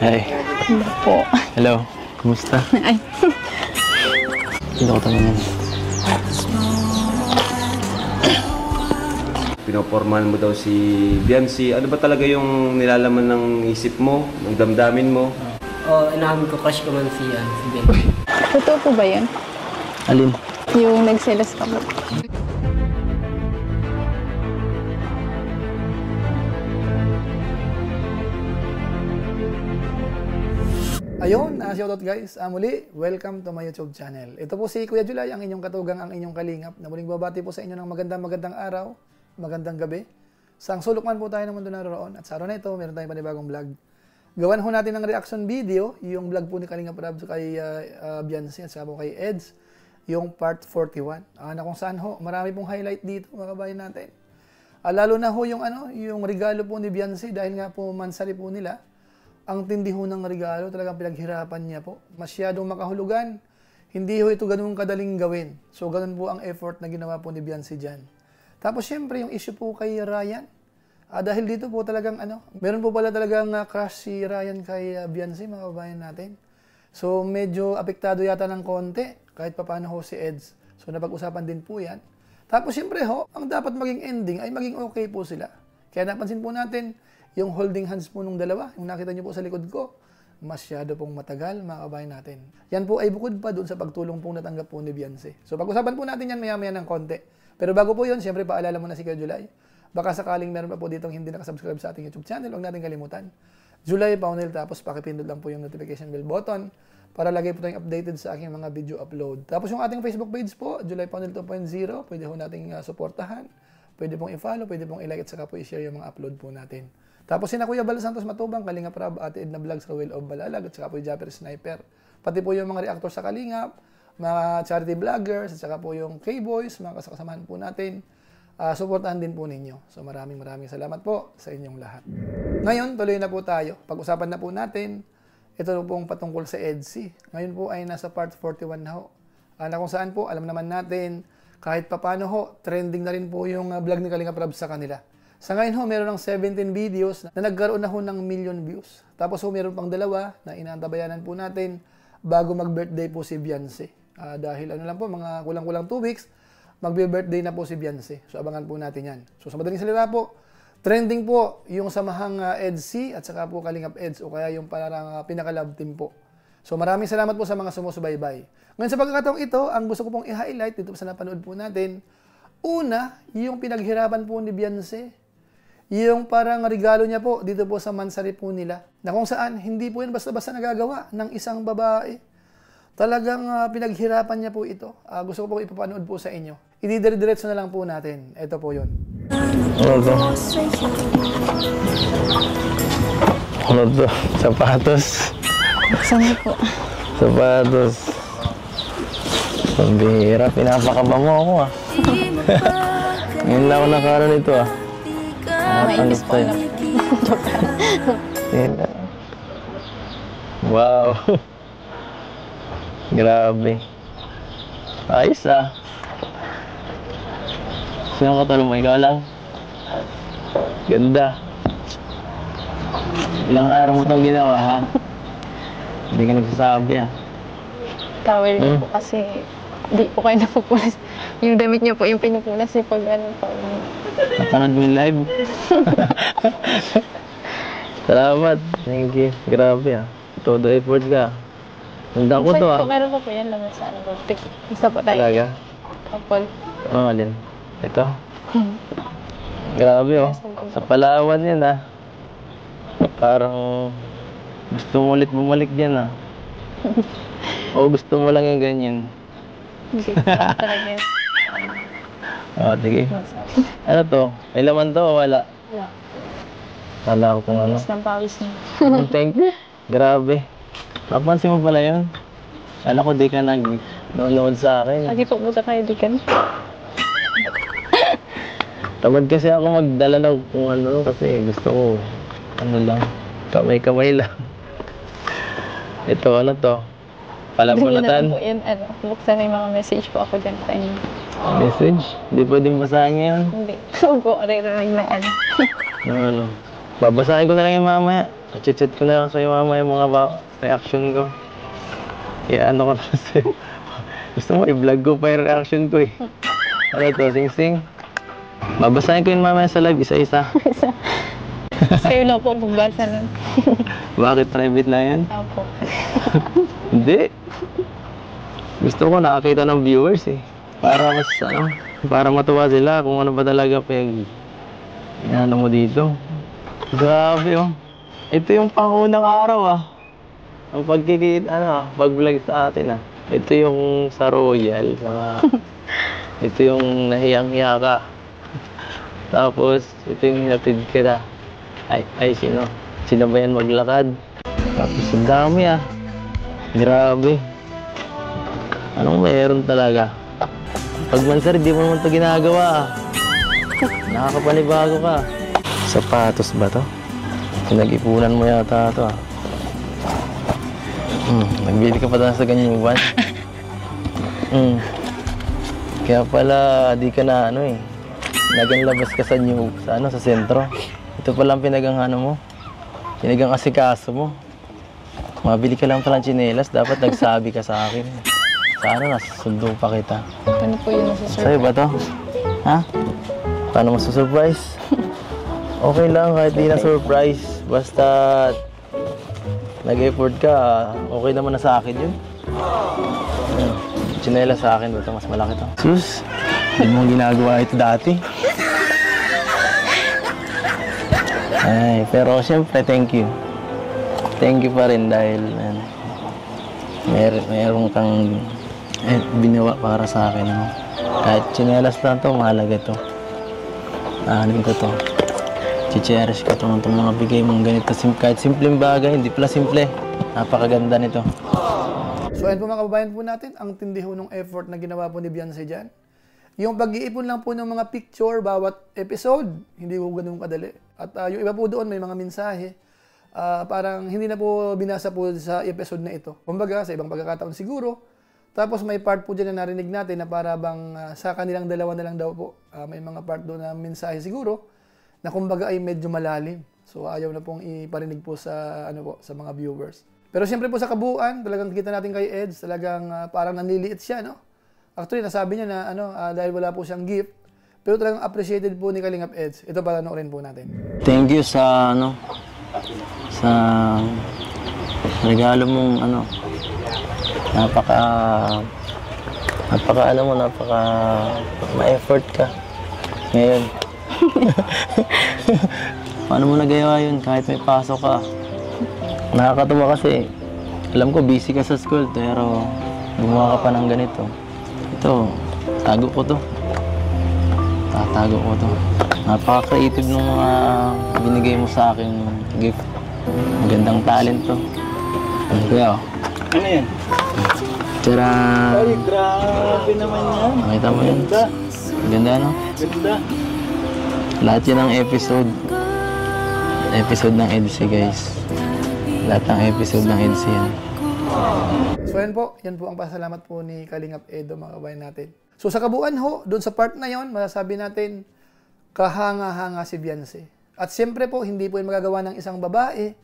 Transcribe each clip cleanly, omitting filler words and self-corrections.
Hi. Hello po. Hello. Kumusta? Ay. Hindi ko tanongin. Pinopormahan mo daw si Biancy. Ano ba talaga yung nilalaman ng isip mo, ng damdamin mo? Inamin ko, crush ko man si Biancy. Totoo po ba yan? Alin? Yung nagselos ka po. Ayun, shoutout guys. Muli, welcome to my YouTube channel. Ito po si Kuya Julay, ang inyong katugang, ang inyong kalingap, na muling babati po sa inyo ng magandang araw, magandang gabi. Sang sulok man po tayo ng mundo naroon. At sa araw na ito, meron tayong panibagong vlog. Gawan ho natin ng reaction video, yung vlog po ni Kalingap Rab kay Biancy at saka po kay Eds, yung part 41. Na kung saan ho, marami pong highlight dito, mga kabayan natin. Lalo na ho yung regalo po ni Biancy, dahil nga po mansari po nila. Ang tindi ho ng regalo, talagang pinaghirapan niya po. Masyadong makahulugan. Hindi ho ito ganun kadaling gawin. So, ganun po ang effort na ginawa po ni Biancy dyan. Tapos, syempre, yung issue po kay Ryan. Dahil dito po talagang meron po pala talagang crush si Ryan kay Biancy, mga kabayan natin. So, medyo apektado yata ng konti, kahit papaano ho si Eds. So, napag-usapan din po yan. Tapos, syempre ho, ang dapat maging ending ay maging okay po sila. Kaya napansin po natin, yung holding hands po nung dalawa, yung nakita nyo po sa likod ko, masyado pong matagal, mga kabayan natin. Yan po ay bukod pa doon sa pagtulong pong natanggap po ni Biancy. So pag-usapan po natin yan maya-maya ng konti. Pero bago po yun, siyempre paalala mo na si Kuya Julay. Baka sakaling meron pa po ditong hindi nakasubscribe sa ating YouTube channel, huwag natin kalimutan. Julay Paunel, tapos pakipindot lang po yung notification bell button para lagay po tayong updated sa aking mga video upload. Tapos yung ating Facebook page po, Julay Paunel 2.0, pwede po nating suportahan, pwede pong i-follow, pwede pong i-like at saka po i-share yung mga upload po natin. Tapos sina Kuya Bal Santos Matubang, Kalingap Rab, Ate Edna Vlogs, Rowell of Balalag, at saka po yung Japper Sniper. Pati po yung mga reactor sa Kalingap, mga charity vloggers, at saka po yung K-Boys, mga kasamahan po natin. Suportahan din po ninyo. So maraming salamat po sa inyong lahat. Ngayon, tuloy na po tayo. Pag-usapan na po natin, ito pong patungkol sa EDSI. Ngayon po ay nasa part 41 na ho. Na kung saan po, alam naman natin, kahit papano ho, trending na rin po yung vlog ni Kalingap Rab sa kanila. Sa ngayon ho, meron ng 17 videos na nagkaroon na ho ng million views. Tapos ho, meron pang dalawa na inaantabayanan po natin bago mag-birthday po si Biancy. Dahil lang po, mga kulang-kulang 2 weeks, magbe-birthday na po si Biancy. So, abangan po natin yan. So, sa madaling salita po, trending po yung samahang EDSI at saka po Kalingap Eds o kaya yung parang pinaka-love team po. So, maraming salamat po sa mga sumusubaybay. Ngayon, sa pagkakataong ito, ang gusto ko pong i-highlight dito sa napanood po natin, una, yung pinaghirapan po ni Biancy, yung parang regalo niya po dito po sa mansari po nila, na kung saan hindi po yan basta-basta nagagawa ng isang babae. Talagang pinaghirapan niya po ito. Gusto ko po ipapanood po sa inyo. Ididire-diretso na lang po natin. Ito po yun. Ano to? Ano to? Sapatos. Saan po? Sapatos. Pambihira, pinapakaba mo ako Ngayon lang ako nakaroon nito Mainis po alam. Wow. Grabe. Ayos Sino ka talo mo? Ikaw lang? Ganda. Ilang araw mo itong ginawa ha? Hindi ka nagsasabi Towel niyo po kasi di po kayo napupunas. Yung damit niyo po yung pinupunas niyo pag Napanood mo yung live? Salamat. Thank you. Grabe Todo effort ka. Ganda ko to Meron pa po yan lang sa isa po tayo. Talaga? Couple. Alin? Ito? Grabe Sa Palawan yan Parang gusto mo ulit bumalik dyan O gusto mo lang yung ganyan? Hindi. Talaga yan. Sige. Ano to? May laman to o wala? Wala. Kala ko kung ano. Pawis ng pawis niyo. Thank you. Grabe. Papansin mo pala yun? Alam ko di ka nag-nood sa akin. Lagi po buta kayo di kan. Tamad kasi ako magdala ng kung ano kasi gusto ko lang. Kamay-kamay lang. Ito, ano to? Palapulatan. Po yan, buksan na yung mga message po ako dyan sa inyo. Message? Hindi pwedeng basahin ngayon? Hindi. Huwag po, aray-aray na Babasahin ko na lang yung mamaya. Chat ko na lang sa'yo mamaya yung mga reaction ko. Ano ko na sa'yo. Gusto mo, i-vlog ko pa yung reaction ko eh. Ano to, sing-sing? Babasahin ko yun mamaya sa live, isa-isa. Sa'yo lang po magbasa nun. Bakit private na yan? Opo. Hindi. Gusto ko nakakita ng viewers eh. Para mas para matuwa sila kung ano ba talaga ano mo dito. Grabe oh. Ito yung pangunang araw ah. Ang pag-vlog sa atin ah. Ito yung sa Royal. Ito yung nahiyang-hiya ka. Tapos ito yung hinatid ka na. Sino? Sino ba yan maglakad? Tapos ang dami ah. Grabe. Anong mayroon talaga? Pag mansar, di mo naman ito ginagawa ah. Nakakapanibago ka. Sapatos ba to? Pinag-ipunan mo yata ito ah. Nagbili ka pa tayo sa ganyan yung buwan? Kaya pala di ka na naganlabas ka sa sa sentro. Ito pala ang pinagang asikaso mo. Mabili ka lang pala ng tsinelas, dapat nagsabi ka sa akin. Sana nasusundo pa kita. Ano po yung nasusurprise? Sa'yo ba to? Ha? Paano masusurprise? Okay lang kahit di na surprise. Basta nag-effort ka, okay naman na sa akin yun. Tsinelas sa akin, ito mas malaki to. Sus, hindi mong ginagawa ito dati. Pero siyempre, thank you. Thank you pa rin dahil meron kang binawa para sa akin. Kahit tsinelas lang to, mahalaga to. Aanin ko to. I-cherish ko itong mga bigay mong ganito. Kahit simpleng bagay, hindi pala simple. Napakaganda nito. So ayun po mga kababayan po natin, ang tindi ho ng effort na ginawa po ni Beyonce dyan. Yung pag-iipon lang po ng mga picture bawat episode, hindi po ganun kadali. At yung iba po doon may mga mensahe, parang hindi na po binasa po sa episode na ito. Kumbaga, sa ibang pagkakataon siguro. Tapos may part po dyan na narinig natin na para bang sa kanilang dalawa na lang daw po. May mga part doon na mensahe siguro na kumbaga ay medyo malalim. So ayaw na pong iparinig po sa sa mga viewers. Pero siyempre po sa kabuuan, talagang kita natin kay Eds, talagang parang nanliliit siya, no? Actually, nasabi niya na dahil wala po siyang gift, pero talagang appreciated po ni Kalingap Eds. Ito para rin po natin. Thank you sa sa regalo mong napaka ma-effort ka ngayon. Paano mo nagawa yun kahit may pasok ka? Nakakatuwa kasi alam ko busy ka sa school pero gumawa ka pa ng ganito. Ito, tago ko to. Tatago ko to. Napaka-creative nung mga binigay mo sa akin gift. Magandang talent to. Kuya, Ano yan? tira. Ay, grabe naman yan. Nakita mo yun? Ganda. Ganda, no? Ganda. Lahat yan ang episode ng EDC, guys. Lahat ng episode ng EDC yan. So yan po ang pasalamat po ni Kalingap Edo, mga kabayan natin. So sa kabuuan ho, doon sa part na yon, masasabi natin, kahanga-hanga si Beyonce. At siyempre po, hindi po yung magagawa ng isang babae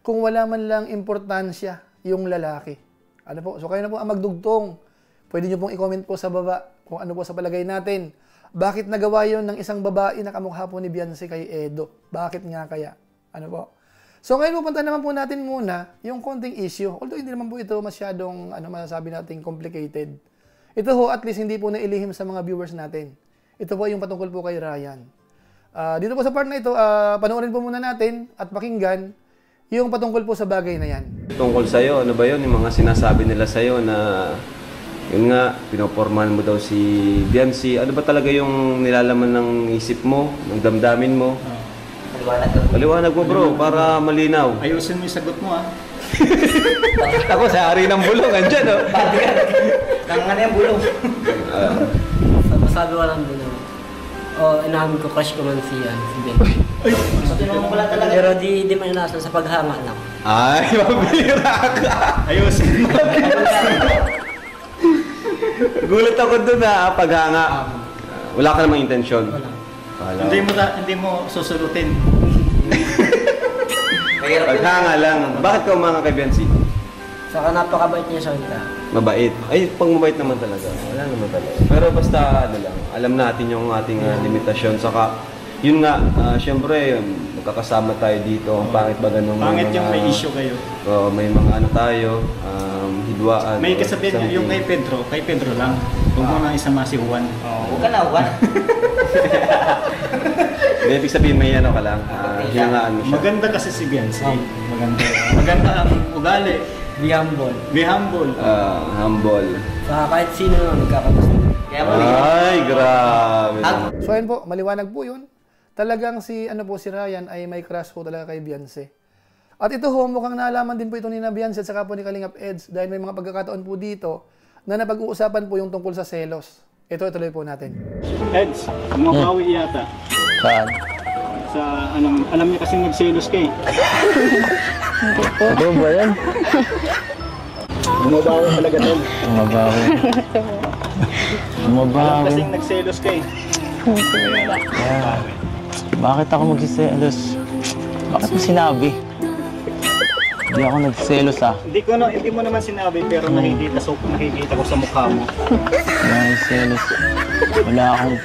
kung wala man lang importansya yung lalaki. Ano po? So kayo na po ang magdugtong. Pwede nyo pong i-comment po sa baba kung ano po sa palagay natin. Bakit nagawa yon ng isang babae na kamukha po ni Beyonce kay Edo? Bakit nga kaya? Ano po? So ngayon pupunta naman po natin muna yung konting issue. Although hindi naman po ito masyadong masasabi natin complicated. Ito ho at least hindi po nailihim sa mga viewers natin. Ito po yung patungkol po kay Ryan. Dito po sa part na ito, panoorin po muna natin at pakinggan yung patungkol po sa bagay na yan. Tungkol sa'yo, ano ba yun? Yung mga sinasabi nila sa'yo na yun nga, pinopormahan mo daw si Beyonce. Ano ba talaga yung nilalaman ng isip mo, ng damdamin mo? Paliwanag mo bro, para malinaw. Ayusin mo yung sagot mo Ako sa hari ng bulong, andyan oh. Tangan yung bulong. Masabi ko lang bulong. Inamin ko crush ko man si Ben. Pero di man inasan sa paghanga lang. Ay, mabira ka. Ayusin mo. Gulat ako dun paghanga. Wala ka namang intensyon. Wala. Hindi mo susulutin. Paghanga lang. Bakit ka umanga kay Biancy? Saka napakabait niya sa kita. Mabait. Ay, pang mabait naman talaga. Wala naman talaga. Pero basta, ano lang, alam natin yung ating limitasyon. Saka, yun nga, syempre, magkakasama tayo dito. Pangit ba ganun? Pangit yung may issue kayo. May mga ano tayo, hidwaan. May kasabihan yung kay Pedro lang. Huwag mo nang isama si Juan. Huwag ka na, Juan. Hindi, ibig sabihin may ano ka lang, hinangaan mo siya. Maganda kasi si Biancy. Maganda ang ugali. Be humble. Be humble. Humble. Saka kahit sino na magkakagusto. Kaya Ay, grabe. So ayun po, maliwanag po yun. Talagang si Ryan ay may crush po talaga kay Beyonce. At ito ho, mukhang naalaman din po ito ni na Beyonce at saka po ni Kalingap Eds dahil may mga pagkakataon po dito na napag-uusapan po yung tungkol sa selos. Ito, ituloy po natin. Eds, umabawi yata. Saan? Sa alam niya kasi nagselos ka eh. Ito ba yan? Umabawi talaga tol. Umabawi. Alam Umabawi. kasi nagselos ka eh. Yeah. Bakit ako magsiselos? Bakit mo sinabi? Hindi ako nagselos Hindi mo naman sinabi pero nakikita ko sa mukha mo. Hindi ako nagselos. Wala akong...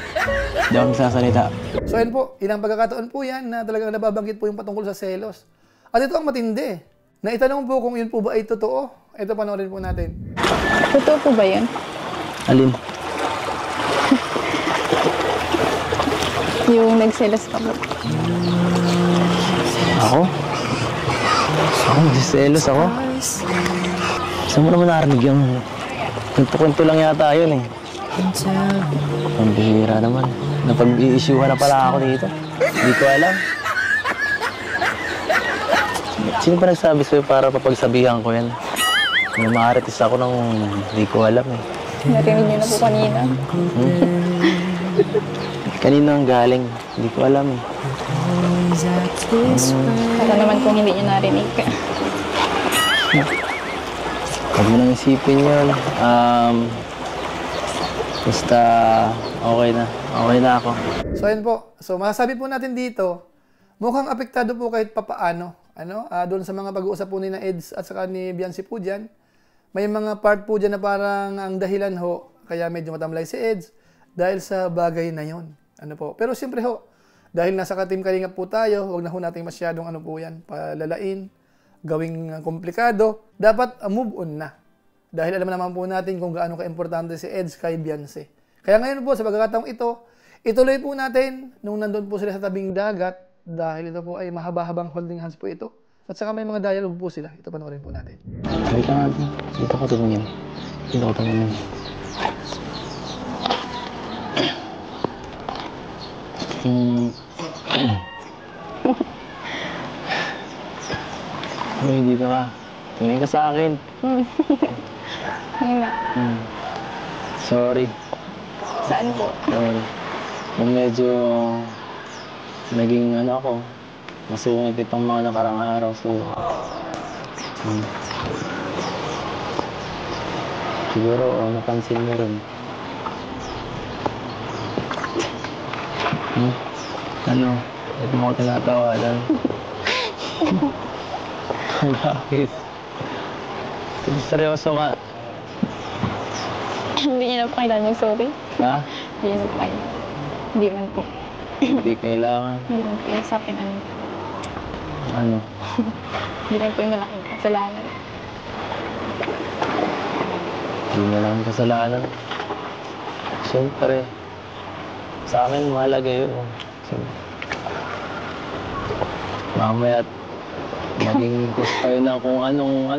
Hindi ako nagsasalita. So ayun po, ilang pagkakataon po yan na talagang nababanggit po yung patungkol sa selos. At ito ang matindi. Naitanong po kung yun po ba ay totoo. Ito, panoorin po natin. Totoo po ba yun? Alin? Yung nagselos ka po. Ako? Ako magsiselos ako? Saan mo naman narinig yung... Kwento-kwento lang yata yun eh. Ang bihira naman. Napag-i-issuehan na pala ako dito. Hindi ko alam. Sino pa nagsabi sa'yo para papagsabihan ko yan? Namaharitis ako ng hindi ko alam eh. Narinig niyo na po kanina. Kanina ang galing. Hindi ko alam eh. Para naman kung hindi niyo narinig. Huwag mo nang isipin yun. Basta okay na. Okay na ako. So ayun po. So masasabi po natin dito, mukhang apektado po kahit papaano. Doon sa mga pag-uusap po ni na Eds at saka ni Beyonce po dyan. May mga part po dyan na parang ang dahilan ho, kaya medyo matamlay si Eds dahil sa bagay na yon. Pero siyempre ho, dahil nasa ka-team Kalingap po tayo, huwag na ho natin masyadong palalain, gawing komplikado. Dapat move on na. Dahil alam naman po natin kung gaano ka-importante si Eds kay Beyonce. Kaya ngayon po, sa pagkakataong ito, ituloy po natin nung nandun po sila sa tabing dagat dahil ito po ay mahaba-habang holding hands po ito. At saka may mga dialogue po sila. Ito panoorin po natin. Wait lang natin. Dito ko tumingin. Dito ko tumingin. Uy, dito ka. Tumingin ka sa akin. Ngayon na. Sorry. Saan po? Sorry. Kung medyo naging ako, masungit itong mga nakarang araw. So, siguro napansin mo rin. Ano? Ito mo ko tinatawanan. Bakit? Seryoso ka? Hindi niya na po kailangan mag-sorry. Ha? Hindi niya na po kailangan. Hindi man po. Hindi kailangan. Hindi man po yung sa akin Ano? Hindi lang po yung malaking kasalanan. Hindi na lang kasalanan. Siyempre, sa akin mahalaga yun. Mamaya maging cause tayo na kung anong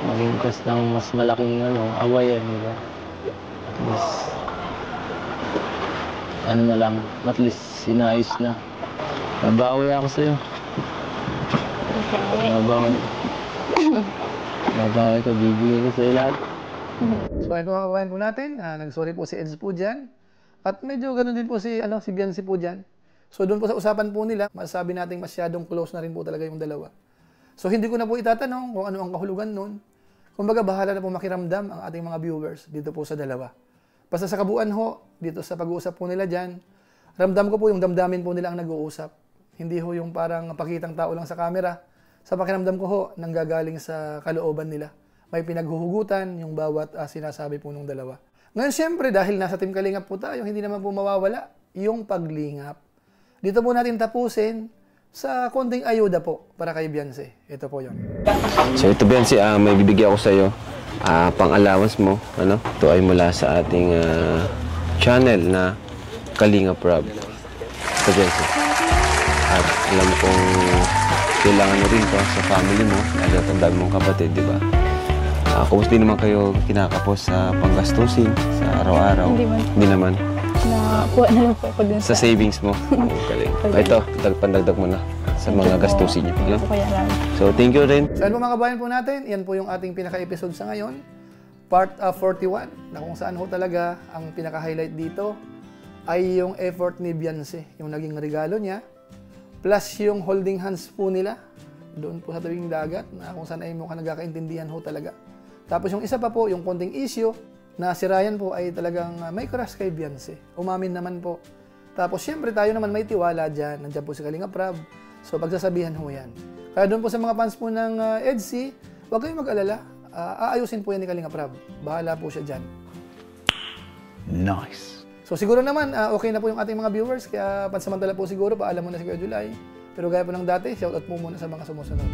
maging cause ng mas malaking awayan, di ba? At least, na lang, at least sinayos na. Babawi ako sa'yo. Babawi ko, bibigay ko sa'yo lahat. So ayun po mga kabayan po natin, nag-sorry po si Eds po dyan. At medyo ganun din po si Beyonce po dyan. So doon po sa usapan po nila, masasabi natin masyadong close na rin po talaga yung dalawa. So hindi ko na po itatanong kung ano ang kahulugan nun. Kumbaga bahala na po makiramdam ang ating mga viewers dito po sa dalawa. Basta sa kabuuan ho, dito sa pag-uusap po nila dyan, ramdam ko po yung damdamin po nila ang nag-uusap. Hindi ho yung parang pakitang tao lang sa camera. Sa pakiramdam ko ho, nanggagaling sa kalooban nila. May pinaghuhugutan yung bawat sinasabi po nung dalawa. Ngayon, siyempre, dahil nasa Team Kalingap po tayo, hindi naman po mawawala yung paglingap. Dito po natin tapusin sa konting ayuda po para kay Beyonce. Ito po yun. So ito Beyonce, may bibigyan ako sa iyo. Pang-allowance mo, ano? Ito ay mula sa ating channel na Kalingap Rob. Ito Beyonce. At alam kong kailangan mo rin to sa family mo. Dahil ang dami mong kapatid, di ba? Kumusta din naman kayo kinakapos sa panggastusin sa araw-araw? Hindi naman. Nakuha na lang po ako dun Sa savings mo. Galing. Ito, pandagdag mo na sa mga gastusin niyo. No? Kaya lang. So, thank you rin. So, yan po mga kabayan po natin. Yan po yung ating pinaka-episode sa ngayon. Part 41, na kung saan ho talaga ang pinaka-highlight dito ay yung effort ni Beyonce, yung naging regalo niya, plus yung holding hands po nila doon po sa tabing dagat, na kung saan ay mukhang nagkakaintindihan ho talaga. Tapos yung isa pa po, yung konting issue, na si Ryan po ay talagang may crush kay Beyonce. Umamin naman po. Tapos syempre tayo naman may tiwala dyan. Nandiyan po si Kalingap Rob. So pagsasabihan ho yan. Kaya doon po sa mga fans po ng EDC, huwag kayong mag-alala. Aayusin po yan ni Kalingap Rob. Bahala po siya dyan. Nice. So siguro naman, okay na po yung ating mga viewers. Kaya pansamantala po siguro, paalam mo na si Kuya July. Pero gaya po ng dati, shoutout po muna sa mga sumusunod.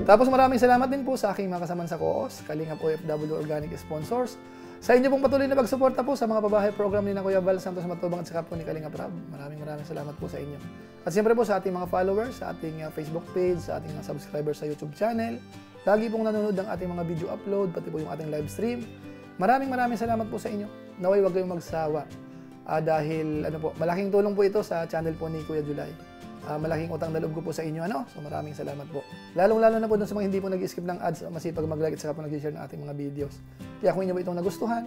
Tapos maraming salamat din po sa aking mga kasaman sa co-host, Kalingap OFW Organic Sponsors. Sa inyo pong patuloy na pagsuporta po sa mga pabahay program ni na Kuya Val Santos Matubang at saka po ni Kalingap Rob. Maraming salamat po sa inyo. At siyempre po sa ating mga followers, sa ating Facebook page, sa ating mga subscribers sa YouTube channel. Lagi pong nanonood ng ating mga video upload, pati po yung ating live stream. Maraming salamat po sa inyo. Naway wag kayong magsawa. Dahil malaking tulong po ito sa channel po ni Kuya July. Malaking utang na loob ko po sa inyo, So maraming salamat po. Lalong-lalo na po dun sa mga hindi po nag-skip ng ads, masipag mag-like at saka po nag-share ng ating mga videos. Kaya kung inyo po itong nagustuhan,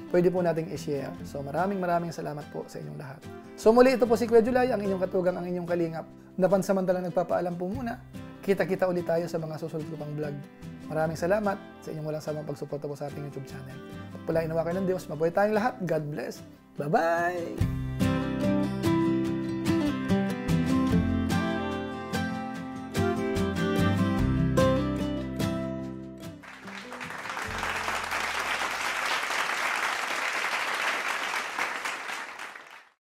pwede po nating i-share. So maraming salamat po sa inyong lahat. So muli, ito po si Kuya July, ang inyong katugang, ang inyong kalingap. Napansamantala nagpapaalam po muna. Kita-kita ulit tayo sa mga susunod ko pang vlog. Maraming salamat sa inyong walang samang pagsuporta po sa ating YouTube channel. Pagpalain nawa kayo ng Diyos, mabuhay tayong lahat. God bless. Bye-bye!